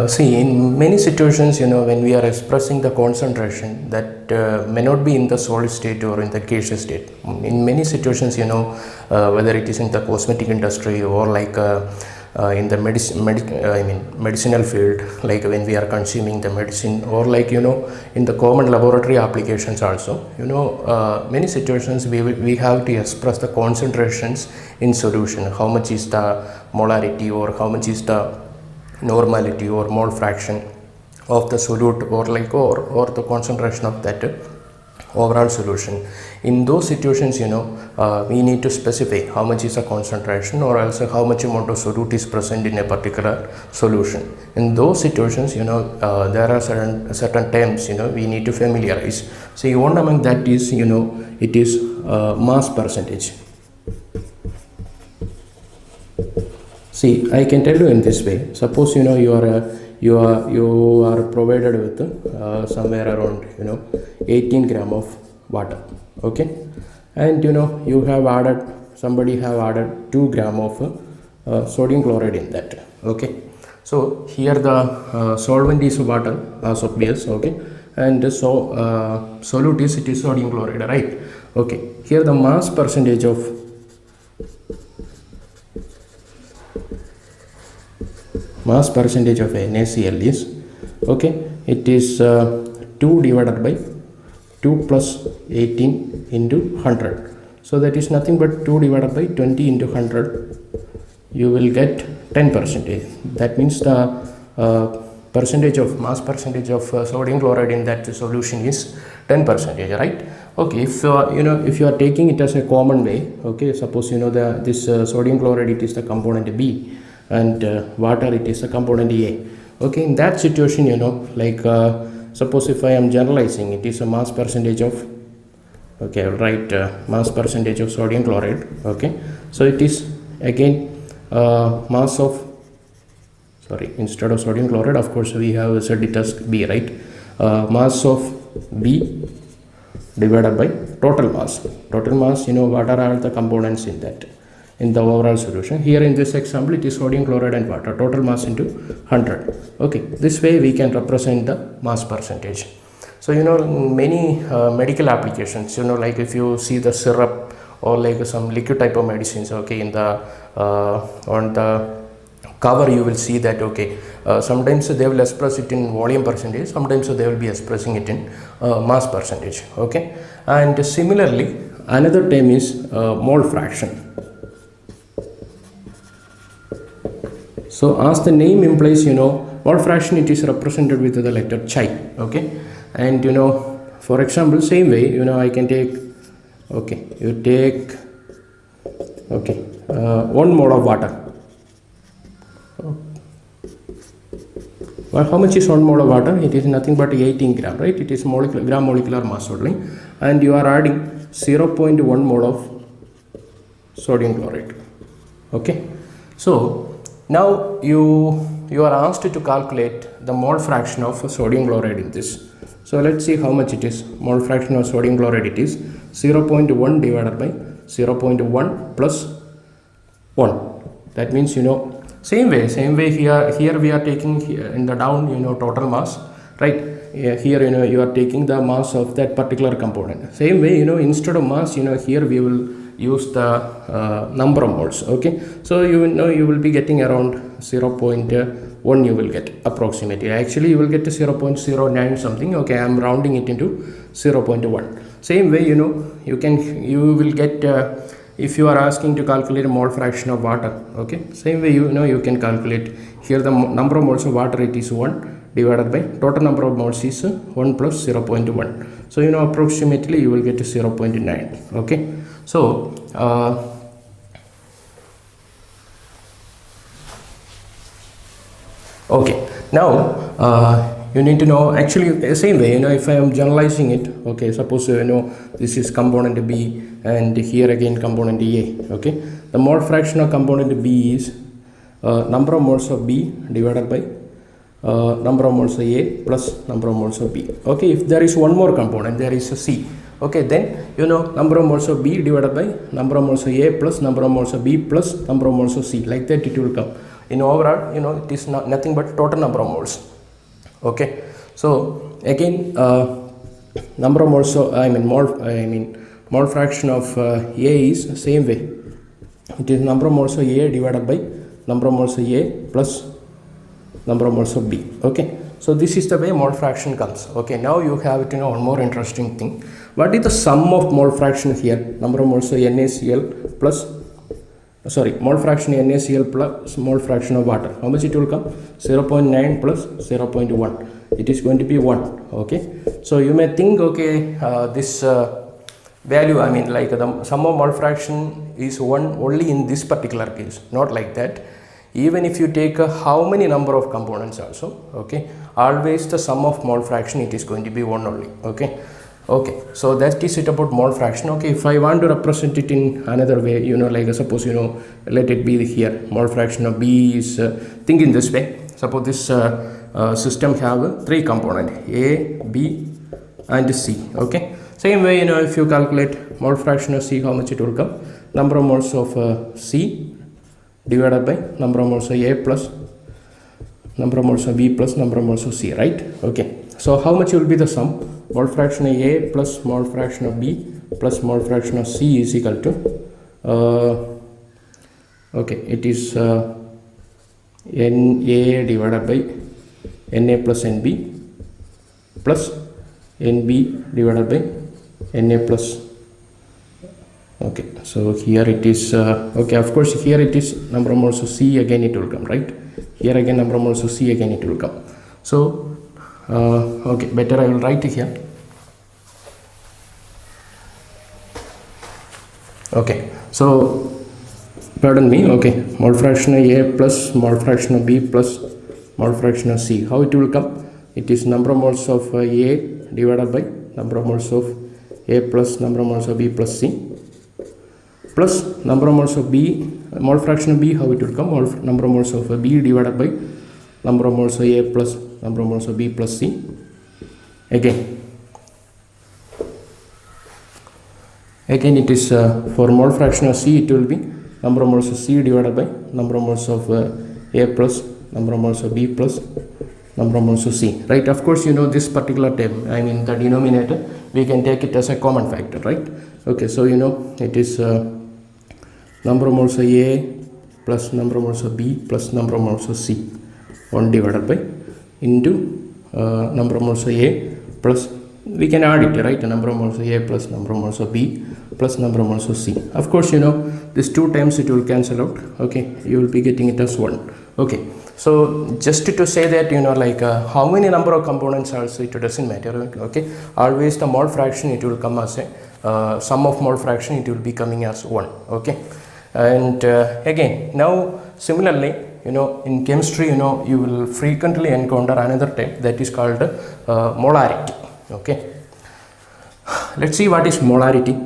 See, in many situations, when we are expressing the concentration, that may not be in the solid state or in the gaseous state. In many situations, whether it is in the cosmetic industry or like in the medicinal field, like when we are consuming the medicine, or like in the common laboratory applications also, many situations we have to express the concentrations in solution. How much is the molarity, or how much is the normality or mole fraction of the solute, or the concentration of that overall solution. In those situations, we need to specify how much is the concentration, or also how much amount of solute is present in a particular solution. In those situations, there are certain terms we need to familiarize. So one among that is it is mass percentage. See, I can tell you in this way. Suppose you are provided with somewhere around 18 gram of water, okay, and you have added, somebody have added 2 gram of sodium chloride in that, okay. So here the solvent is water, as obvious, okay, and so solute is, it is sodium chloride, right? Okay, here the mass percentage of NaCl is, okay, it is 2 divided by 2 plus 18 into 100. So that is nothing but 2 divided by 20 into 100. You will get 10%. That means the mass percentage of sodium chloride in that solution is 10%, right? Okay, if if you are taking it as a common way, okay, suppose this sodium chloride, it is the component B, and water, it is the component A. Okay, in that situation, like suppose if I am generalizing, it is a mass percentage of, okay, I will write mass percentage of sodium chloride, okay. So it is again mass of, sorry, instead of sodium chloride, of course we have said it as B, right? Mass of B divided by total mass. What are all the components in that, in the overall solution. Here in this example, it is sodium chloride and water, total mass into 100. Okay, this way we can represent the mass percentage. So in many medical applications, like if you see the syrup or like some liquid type of medicines, okay, in the on the cover you will see that, okay, sometimes they will express it in volume percentage, sometimes they will be expressing it in mass percentage, okay. And similarly, another term is mole fraction. So as the name implies, mole fraction, it is represented with the letter chi, okay. And for example, same way, I can take, okay, you take, okay, 1 mole of water. Well, how much is 1 mole of water? It is nothing but 18 gram, right? It is molecular mass only, and you are adding 0.1 mole of sodium chloride, okay. So now you are asked to calculate the mole fraction of sodium chloride in this. So let's see how much it is. Mole fraction of sodium chloride, it is 0.1 divided by 0.1 plus 1. That means same way here we are taking in the down total mass, right? Here you are taking the mass of that particular component. Same way instead of mass, here we will use the number of moles, okay. So you will be getting around 0.1, you will get approximately. Actually you will get to 0.09 something, okay. I am rounding it into 0.1. Same way you will get if you are asking to calculate a mole fraction of water, okay. Same way you can calculate here the number of moles of water, it is 1 divided by total number of moles is 1 plus 0.1. So approximately you will get to 0.9, okay. So okay, now you need to know, actually the same way, if I am generalizing it, okay, suppose this is component B and here again component A, okay. The mole fraction of component B is number of moles of B divided by number of moles of A plus number of moles of B, okay. If there is one more component, there is a C, okay, then number of moles of B divided by number of moles of A plus number of moles of B plus number of moles of C, like that it will come. In overall, it is nothing but total number of moles. Okay, so again, number of moles, mole fraction of A is same way. It is number of moles of A divided by number of moles of A plus number of moles of B. Okay, so this is the way mole fraction comes. Okay, now you have it, one more interesting thing. What is the sum of mole fraction here? Number of moles of NaCl plus, mole fraction NaCl plus mole fraction of water. How much it will come? 0.9 plus 0.1. It is going to be 1. Okay, so you may think, okay, this value, the sum of mole fraction is 1 only in this particular case. Not like that. Even if you take how many number of components also, okay, always the sum of mole fraction, it is going to be 1 only. Okay, so that is it about mole fraction. Okay, if I want to represent it in another way, suppose, let it be here, mole fraction of B is, think in this way. Suppose this system have 3 components, A, B and C. Okay, same way, if you calculate mole fraction of C, how much it will come? Number of moles of C divided by number of moles of A plus number of moles of B plus number of moles of C, right? Okay, so how much will be the sum? Mole fraction of A plus mole fraction of B plus mole fraction of C is equal to, okay, it is Na divided by Na plus Nb plus Nb divided by Na plus, okay, so here it is, okay, of course here it is number of moles of C, again it will come, right? Here again number of moles of C, again it will come. So okay, better I will write it here. Okay, so pardon me, okay, mole fraction of A plus mole fraction of B plus mole fraction of C. How it will come? It is number of moles of A divided by number of moles of A plus number of moles of B plus C plus number of moles of B, mole fraction of B, how it will come? Number of moles of B divided by number of moles of A plus number of moles of B plus C. Again it is for mole fraction of C, it will be number of moles of C divided by number of moles of A plus number of moles of B plus number of moles of C, right? Of course, this particular term, the denominator, we can take it as a common factor, right? Okay, so it is number of moles of A plus number of moles of B plus number of moles of C 1 divided by into number of moles of A plus, we can add it, right? The number of moles of A plus number of moles of B plus number of moles of C. Of course, these 2 times it will cancel out. Okay, you will be getting it as 1. Okay, so just to say that, how many number of components also, it doesn't matter. Okay, always the mole fraction, it will come as a sum of mole fraction, it will be coming as 1. Okay, and again, now similarly, in chemistry, you will frequently encounter another term that is called molarity. Okay, let's see what is molarity.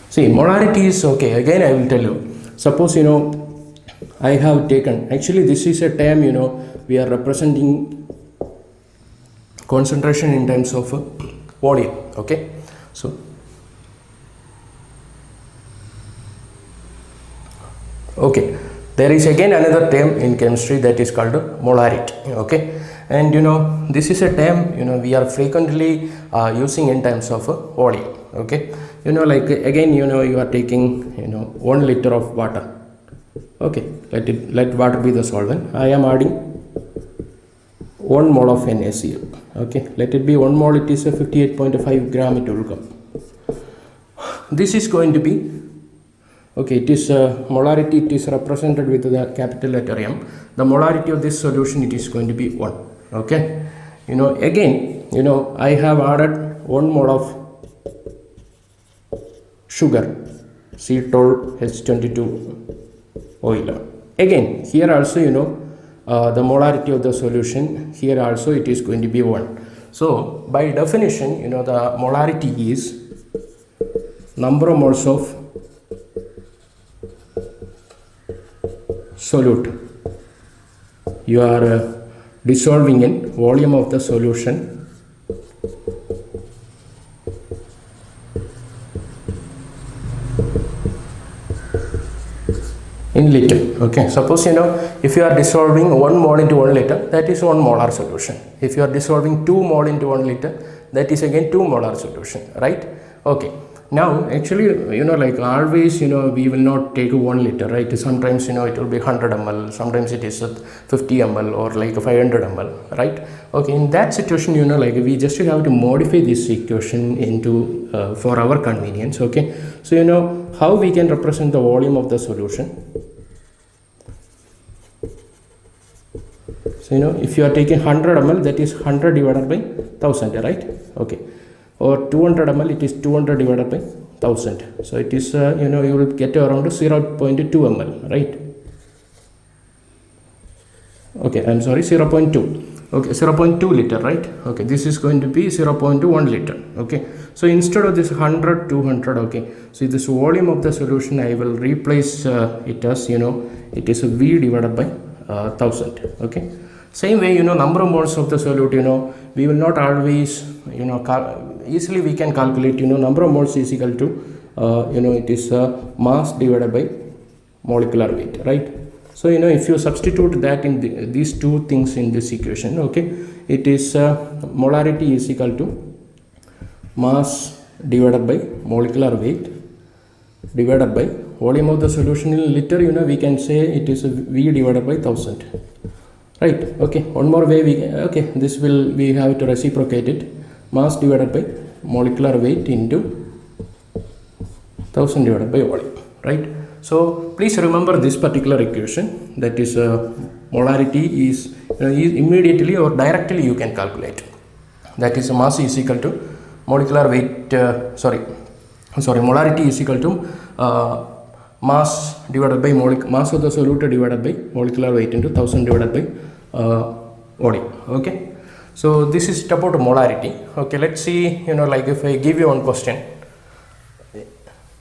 See, molarity is, okay, again I will tell you, suppose I have taken, actually this is a term, we are representing concentration in terms of volume. Okay, so okay, there is again another term in chemistry that is called molarity. Okay, and this is a term we are frequently using in terms of volume. Okay, again you are taking 1 liter of water. Okay, let water be the solvent. I am adding 1 mole of NaCl. Okay, let it be 1 mole, it is a 58.5 gram, it will come. This is going to be, okay, it is molarity, it is represented with the capital letter M. The molarity of this solution, it is going to be 1. Okay, again I have added 1 mole of sugar, C12H22 oil. Again here also the molarity of the solution, here also it is going to be 1. So by definition, the molarity is number of moles of solute you are dissolving in volume of the solution in liter. Okay, suppose if you are dissolving 1 mole into 1 liter, that is 1 molar solution. If you are dissolving 2 mole into 1 liter, that is again 2 molar solution, right? Okay, now actually like always we will not take 1 liter, right? Sometimes it will be 100 ml, sometimes it is 50 ml or like 500 ml, right? Okay, in that situation like we just have to modify this equation into for our convenience. Okay, so how we can represent the volume of the solution. So if you are taking 100 ml, that is 100 divided by 1000, right? Okay, or 200 ml, it is 200 divided by 1000. So it is you will get around 0.2 ml, right? Okay, I'm sorry, 0.2. Okay, 0.2 liter, right? Okay, this is going to be 0.1 liter. Okay, so instead of this 100, 200, okay, so this volume of the solution I will replace it as it is V divided by 1000. Okay, same way number of moles of the solute we will not always easily we can calculate number of moles is equal to it is mass divided by molecular weight, right? So if you substitute that in these two things in this equation, okay, it is molarity is equal to mass divided by molecular weight divided by volume of the solution in liter. We can say it is V divided by 1000, right? Okay, one more way this will we have to reciprocate it, mass divided by molecular weight into 1000 divided by volume, right? So please remember this particular equation, that is molarity is immediately or directly you can calculate, that is mass is equal to molecular weight molarity is equal to mass divided by mass of the solute divided by molecular weight into 1000 divided by volume. Okay, so this is about molarity. Okay, let's see like if I give you one question,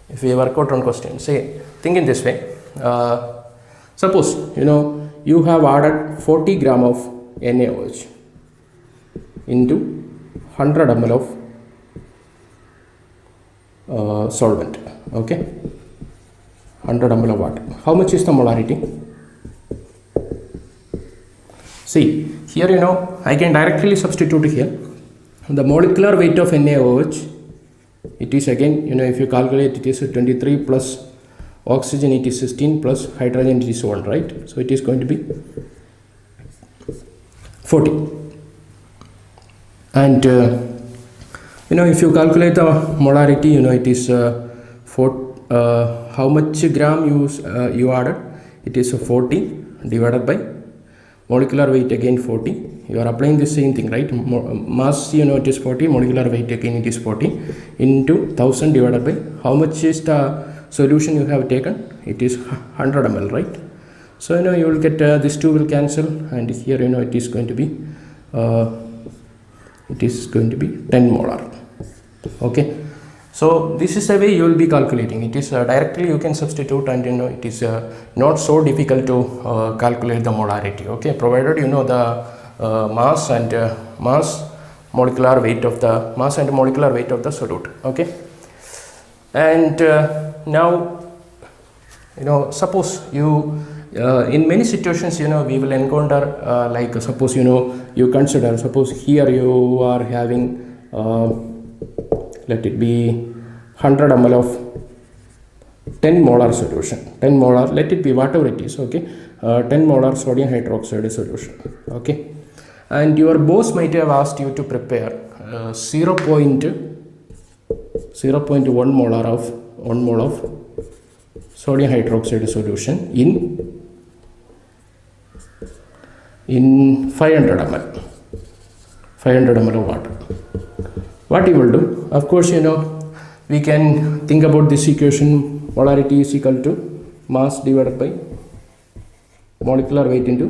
if we work out one question, say think in this way, suppose you have added 40 gram of NaOH into 100 ml of solvent. Okay, 100 ml of water. How much is the molarity? See here I can directly substitute here the molecular weight of NaOH. It is again if you calculate, it is 23 plus oxygen, it is 16 plus hydrogen, it is 1, right? So it is going to be 40. And if you calculate the molarity, it is how much gram you added? It is 40 divided by molecular weight again 40. You are applying the same thing, right? Mass it is 40, molecular weight again it is 40 into 1000 divided by how much is the solution you have taken? It is 100 ml, right? So you will get this 2 will cancel, and here it is going to be 10 molar. Okay, so this is the way you will be calculating. It is directly you can substitute, and it is not so difficult to calculate the molarity. Okay, provided the mass and molecular weight of the solute. Okay, and now suppose you in many situations we will encounter like suppose you consider, suppose here you are having let it be 100 ml of 10 molar solution, 10 molar, let it be whatever it is. Okay, 10 molar sodium hydroxide solution. Okay, and your boss might have asked you to prepare 0.1 molar of 1 mole of sodium hydroxide solution in 500 ml of water. What you will do, of course we can think about this equation, molarity is equal to mass divided by molecular weight into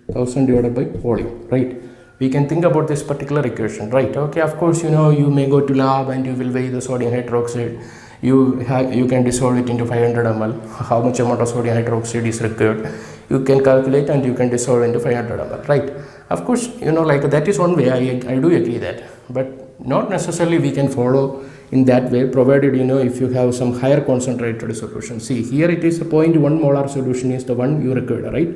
1000 divided by volume, right? We can think about this particular equation, right? Okay, of course you may go to lab and you will weigh the sodium hydroxide. You can dissolve it into 500 ml. How much amount of sodium hydroxide is required, you can calculate, and you can dissolve into 500 ml, right? Of course like that is one way. I do agree that, but not necessarily we can follow in that way, provided if you have some higher concentrated solution. See, here it is a 0.1 molar solution is the one you required, right?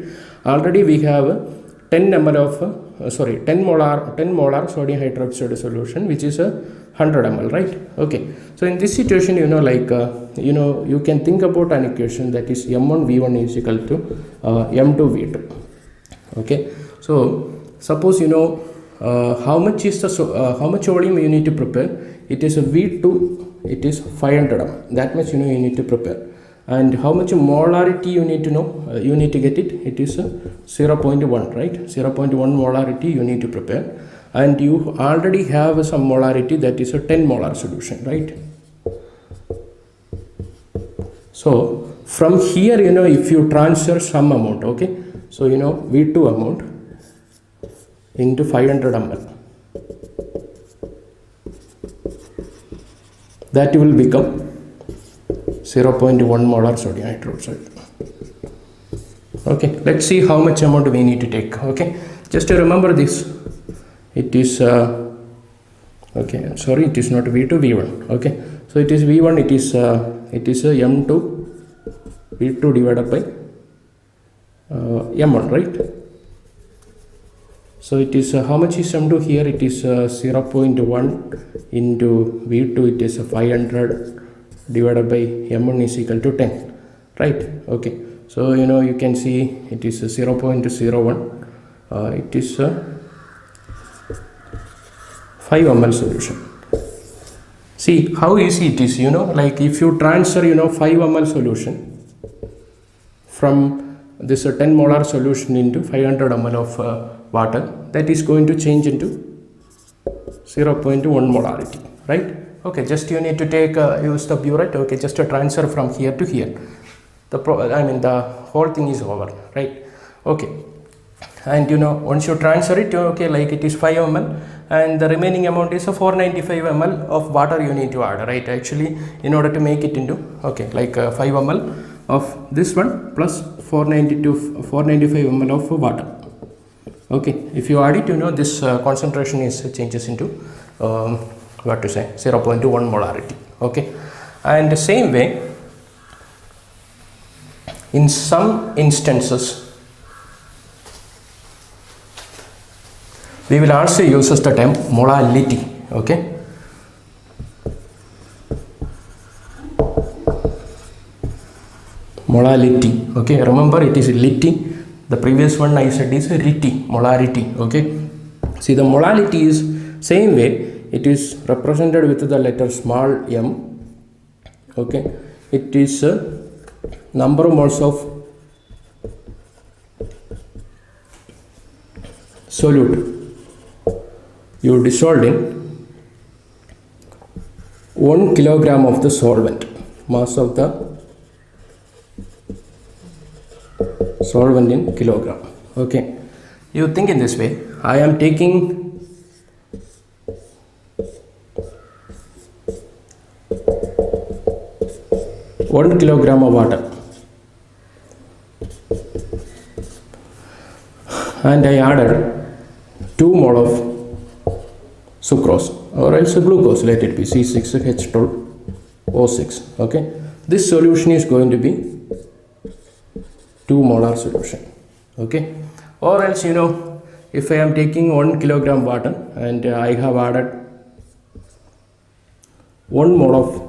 Already we have 10 ml of 10 molar sodium hydroxide solution, which is a 100 ml, right? Okay, so in this situation, you can think about an equation that is m1 v1 is equal to m2 v2. Okay, so suppose how much is the how much volume you need to prepare. It is a v2, it is 500 ml. That much you need to prepare. And how much molarity you need to know, you need to get it. It is 0.1, right? 0.1 molarity you need to prepare, and you already have some molarity, that is a 10 molar solution, right? So from here, if you transfer some amount, okay, so v2 amount into 500 ml, that will become 0.1 molar sodium hydroxide. Okay, let's see how much amount we need to take. Okay, just to remember this, it is okay, sorry, it is not v2, v1. Okay, so it is v1, it is m2 v2 divided by m1, right? So it is how much is m2 here? It is 0.1 into v2, it is 500 divided by m1 is equal to 10, right? Okay, so you can see it is 0.01, it is 5 ml solution. See how easy it is, like if you transfer 5 ml solution from this 10 molar solution into 500 ml of water, that is going to change into 0.1 molarity, right? Okay, just you need to take use the burette. Okay, just a transfer from here to here. The whole thing is over, right? Okay, and once you transfer it, okay, like it is 5 ml, and the remaining amount is 495 ml of water you need to add, right? Actually, in order to make it into, okay, like 5 ml of this one plus 495 ml of water. Okay, if you add it, this concentration is changes into what to say, 0.1 molarity. Okay, and the same way, in some instances, we will also use the term molality. Okay, molality. Okay, remember it is lity. The previous one I said is riti, molarity. Okay, see, the molality is same way. It is represented with the letter small m. Okay, it is number of moles of solute you dissolved in 1 kilogram of the solvent, mass of the solvent in kilogram. Okay, you think in this way, I am taking 1 kilogram of water and I added 2 mole of sucrose or else glucose, let it be C6H12O6. Okay, this solution is going to be 2 molar solution. Okay, or else if I am taking 1 kilogram water and I have added 1 mole of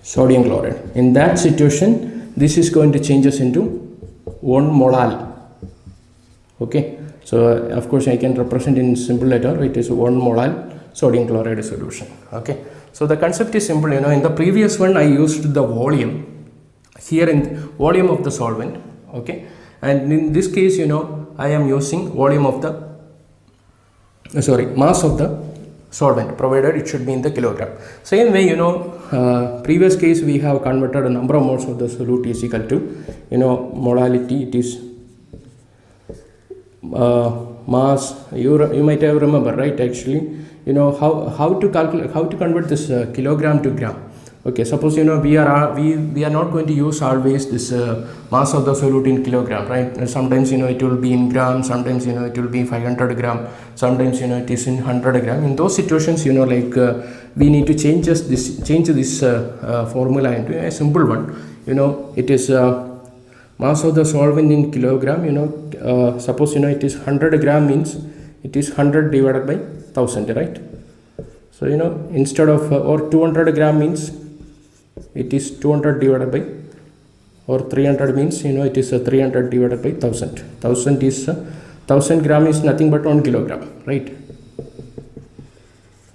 sodium chloride, in that situation this is going to change us into 1 molal. Okay, so of course I can represent in simple letter, it is 1 molal sodium chloride solution. Okay, so the concept is simple. In the previous one I used the volume, here in volume of the solvent. Okay, and in this case I am using volume of the mass of the solvent, provided it should be in the kilogram. Same way, previous case we have converted a number of moles of the solute is equal to molality, it is mass. You might have remember, right? Actually, how to calculate, how to convert this kilogram to gram. Okay, suppose we are not going to use always this mass of the solute in kilogram, right? Sometimes it will be in gram, sometimes it will be 500 gram, sometimes it is in 100 gram. In those situations, we need to change this formula into a simple one. It is mass of the solvent in kilogram. Suppose it is 100 gram, means it is 100 divided by 1000, right? So instead of or 200 gram means it is 200 divided by, or 300 means it is 300 divided by 1000. 1000 is 1000 gram is nothing but 1 kilogram, right?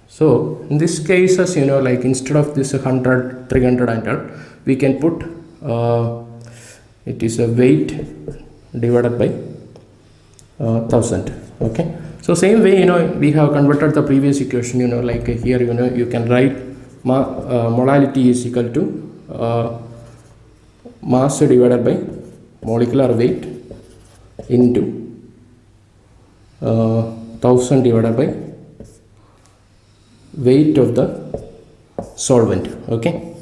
So in this cases, like instead of this 100, 300 and all, we can put it is a weight divided by 1000. Okay, so same way we have converted the previous equation, like here you can write molality is equal to mass divided by molecular weight into 1000 divided by weight of the solvent. Okay,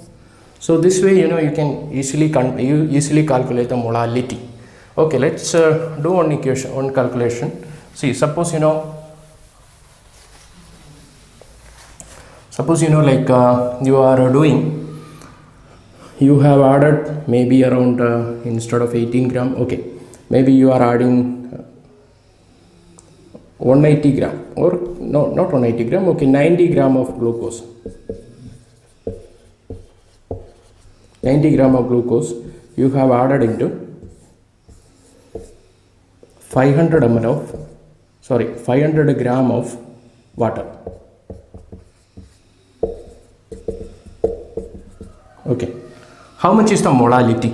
so this way you can easily calculate the molality. Okay, let's do one calculation. See, suppose like you are doing, you have added maybe around instead of 18 gram, okay, maybe you are adding 180 gram, or no, not 180 gram, okay, 90 gram of glucose. 90 gram of glucose you have added into 500 gram of water. Okay, how much is the molality?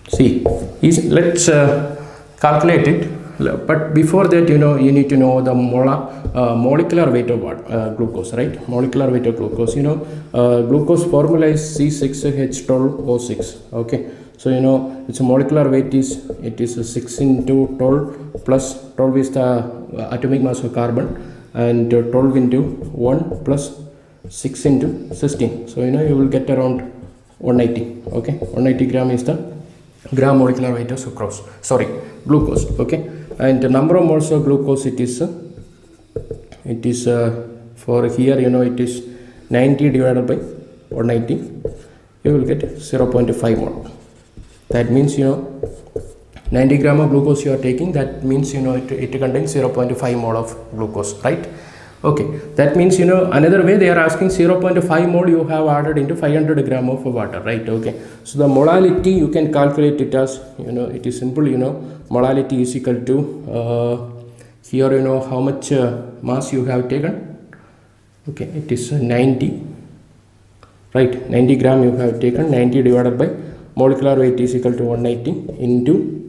See, let's calculate it, but before that you need to know the molecular weight of glucose, right? Molecular weight of glucose, glucose formula is C6H12O6. okay, so its molecular weight is 6 into 12 plus 12 is the atomic mass of carbon, and 12 into 1 plus 6 into 16, so you will get around 180. okay, 180 gram is the gram molecular weight of glucose. Okay, and the number of moles of glucose, it is for here it is 90 divided by 180, you will get 0.5 mole. That means 90 gram of glucose you are taking, that means it contains 0.5 mole of glucose, right? Okay, that means another way they are asking 0.5 mole you have added into 500 gram of water, right? Okay, so the molality you can calculate it as it is simple. Molality is equal to here how much mass you have taken. Okay, it is 90, right? 90 gram you have taken, 90 divided by molecular weight is equal to 180 into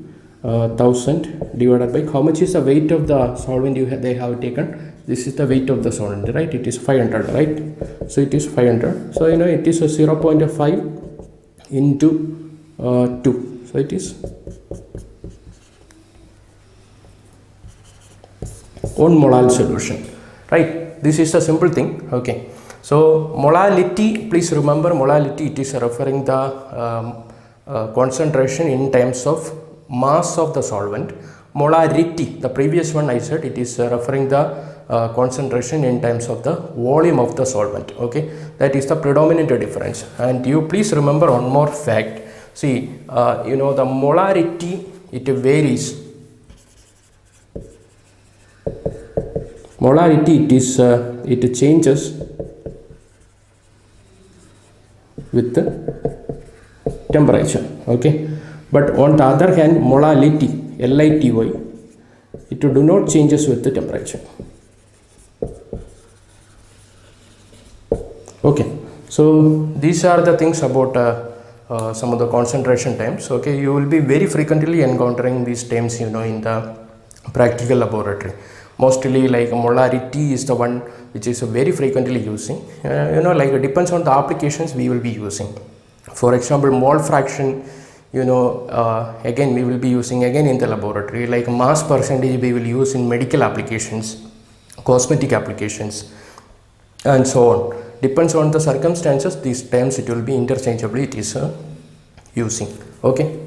1000 divided by how much is the weight of the solvent they have taken. This is the weight of the solvent, right? It is 500, right? So it is 500, so it is a 0.5 into 2, so it is 1 molal solution, right? This is a simple thing. Okay, so molality, please remember molality, it is referring the concentration in terms of mass of the solvent. Molarity, the previous one I said, it is referring the concentration in terms of the volume of the solvent. Okay, that is the predominant difference. And you please remember one more fact. See, the molarity, it varies. Molarity, it changes with the temperature. Okay, but on the other hand, molality, LITY, it do not changes with the temperature. Okay, so these are the things about some of the concentration terms. Okay, you will be very frequently encountering these terms in the practical laboratory. Mostly like molarity is the one which is very frequently using. Like it depends on the applications we will be using. For example, mole fraction, again we will be using again in the laboratory. Like mass percentage we will use in medical applications. cosmetic applications, and so on. Depends on the circumstances, these terms it will be interchangeably it is using. Okay.